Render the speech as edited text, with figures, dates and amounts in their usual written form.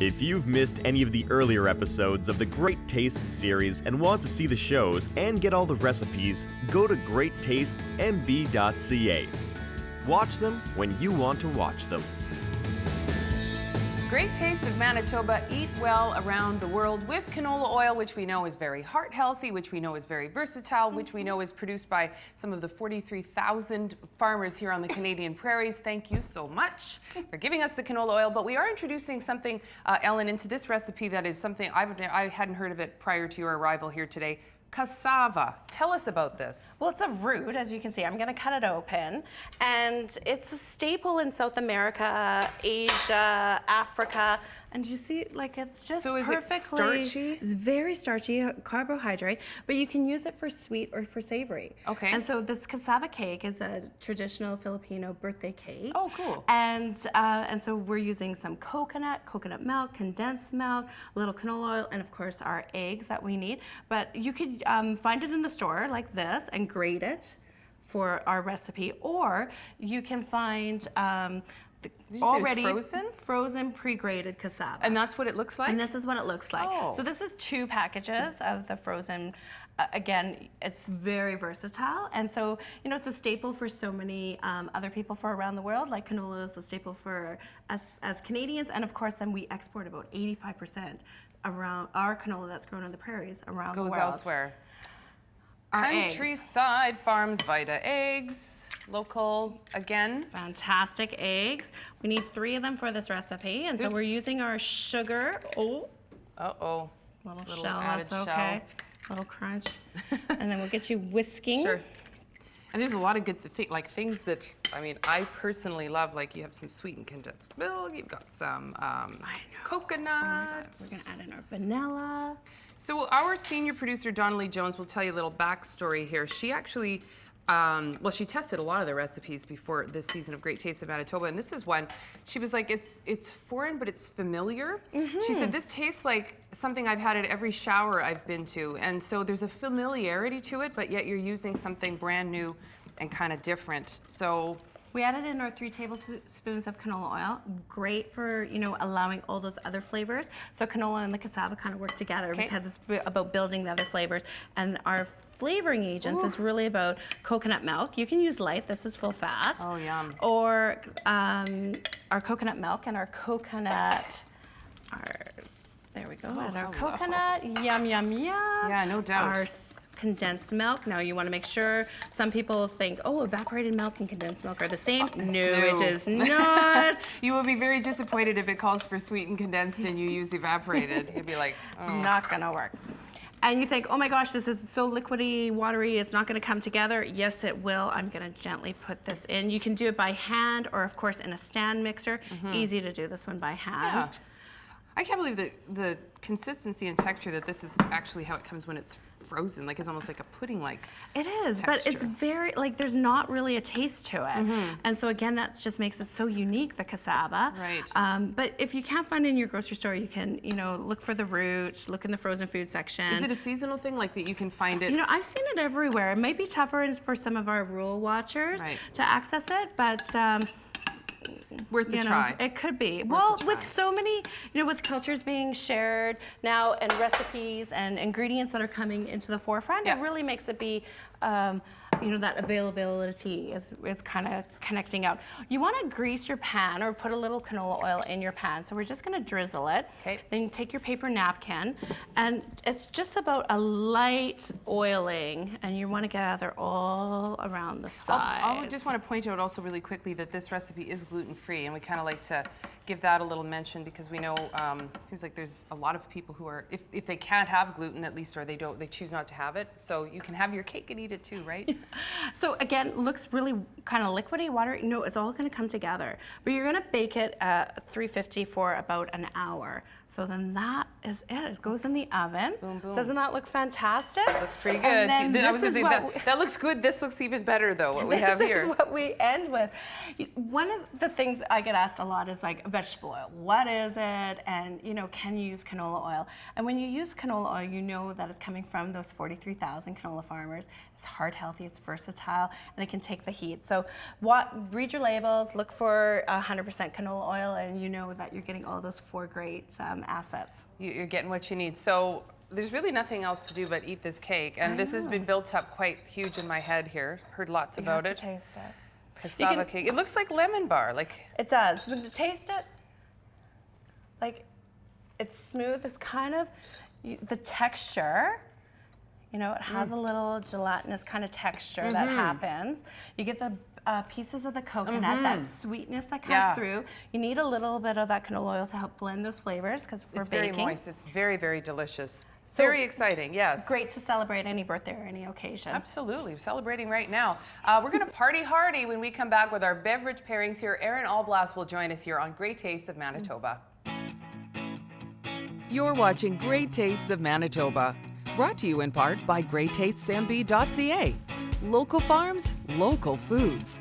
If you've missed any of the earlier episodes of the Great Tastes series and want to see the shows and get all the recipes, go to greattastesmb.ca. Watch them when you want to watch them. Great Taste of Manitoba, eat well around the world with canola oil, which we know is very heart healthy, which we know is very versatile, which we know is produced by some of the 43,000 farmers here on the Canadian prairies. Thank you so much for giving us the canola oil. But we are introducing something, Ellen, into this recipe that is something I hadn't heard of it prior to your arrival here today. Cassava. Tell us about this. Well, it's a root, as you can see. I'm going to cut it open. And it's a staple in South America, Asia, Africa. And you see, like, it's just so perfectly... is it starchy? It's very starchy, carbohydrate, but you can use it for sweet or for savory. Okay. And so this cassava cake is a traditional Filipino birthday cake. Oh, cool. And so we're using some coconut milk, condensed milk, a little canola oil, and of course our eggs that we need. But you could find it in the store like this and grate it for our recipe, or you can find already frozen pre-grated cassava. And that's what it looks like? And this is what it looks like. Oh. So this is 2 packages of the frozen. Again, it's very versatile. And so, you know, it's a staple for so many other people for around the world. Like canola is a staple for us as Canadians. And of course, then we export about 85% around our canola that's grown on the prairies around the world. Goes elsewhere. Our Countryside Farms Vita eggs. Local again. Fantastic eggs. We need 3 of them for this recipe. And so we're using our sugar. Oh. Uh-oh. Little shell, that's okay. Little crunch. And then we'll get you whisking. Sure. And there's a lot of good things that, I mean, I personally love. Like you have some sweetened condensed milk. You've got some coconut. We're gonna add in our vanilla. So our senior producer, Donnelly Jones, will tell you a little backstory here. She actually, well, she tested a lot of the recipes before this season of Great Taste of Manitoba, and this is one. She was like, it's foreign, but it's familiar. She said, this tastes like something I've had at every shower I've been to, and so there's a familiarity to it, but yet you're using something brand new and kind of different. So we added in our 3 tablespoons of canola oil. Great for, you know, allowing all those other flavors. So canola and the cassava kind of work together because it's about building the other flavors. And our flavoring agents is really about coconut milk. You can use light. This is full fat. Oh, yum. Or our coconut milk and our coconut. There we go. And our coconut. Yum, yum, yum. Yeah, no doubt. Our condensed milk. Now you want to make sure. Some people think, oh, evaporated milk and condensed milk are the same. No, it is not. You will be very disappointed if it calls for sweetened condensed and you use evaporated. You'd be like, oh. Not gonna work. And you think, oh my gosh, this is so liquidy, watery, it's not gonna come together. Yes, it will. I'm gonna gently put this in. You can do it by hand or of course in a stand mixer. Easy to do this one by hand. Yeah. I can't believe the consistency and texture that this is actually how it comes when it's frozen. Like it's almost like a pudding-like It is, texture. but it's very, like there's not really a taste to it. And so again, that just makes it so unique, the cassava. Right. But if you can't find it in your grocery store, you can, you know, look for the root, look in the frozen food section. Is it a seasonal thing, like that you can find it? You know, I've seen it everywhere. It might be tougher for some of our rural watchers to access it, but worth a try. It could be. Well, with so many, you know, with cultures being shared now and recipes and ingredients that are coming into the forefront, it really makes it be, you know, that availability is kind of connecting out. You want to grease your pan or put a little canola oil in your pan. So we're just going to drizzle it. Okay. Then you take your paper napkin, and it's just about a light oiling, and you want to get all around the sides. I just want to point out also really quickly that this recipe is gluten-free, and we kind of like to give that a little mention because we know it seems like there's a lot of people who are, if they can't have gluten at least, or they choose not to have it. So you can have your cake and eat it too, right? So again, looks really kind of liquidy, watery. No, it's all going to come together. But you're going to bake it at 350 for about an hour. So then that is it. It goes in the oven. Boom, boom. Doesn't that look fantastic? Looks pretty good. I was going to say, that looks good. This looks even better, though, what we have here. This is what we end with. One of the things I get asked a lot is like vegetable oil. What is it? And can you use canola oil? And when you use canola oil, you know that it's coming from those 43,000 canola farmers. It's heart healthy, it's versatile, and it can take the heat. So read your labels, look for 100% canola oil, and you know that you're getting all those 4 great assets. You're getting what you need. So there's really nothing else to do but eat this cake. And this has been built up quite huge in my head here. Heard lots about it. You have to taste it. Cassava cake. It looks like lemon bar. It does. But to taste it, it's smooth. It's kind of the texture. It has a little gelatinous kind of texture that happens. You get the pieces of the coconut, that sweetness that comes through. You need a little bit of that canola oil to help blend those flavors because for baking. It's very moist. It's very, very delicious. Very exciting, yes. Great to celebrate any birthday or any occasion. Absolutely. We're celebrating right now. We're going to party hardy when we come back with our beverage pairings here. Aaron Alblas will join us here on Great Tastes of Manitoba. You're watching Great Tastes of Manitoba, brought to you in part by GreatTastesMB.ca. Local farms, local foods.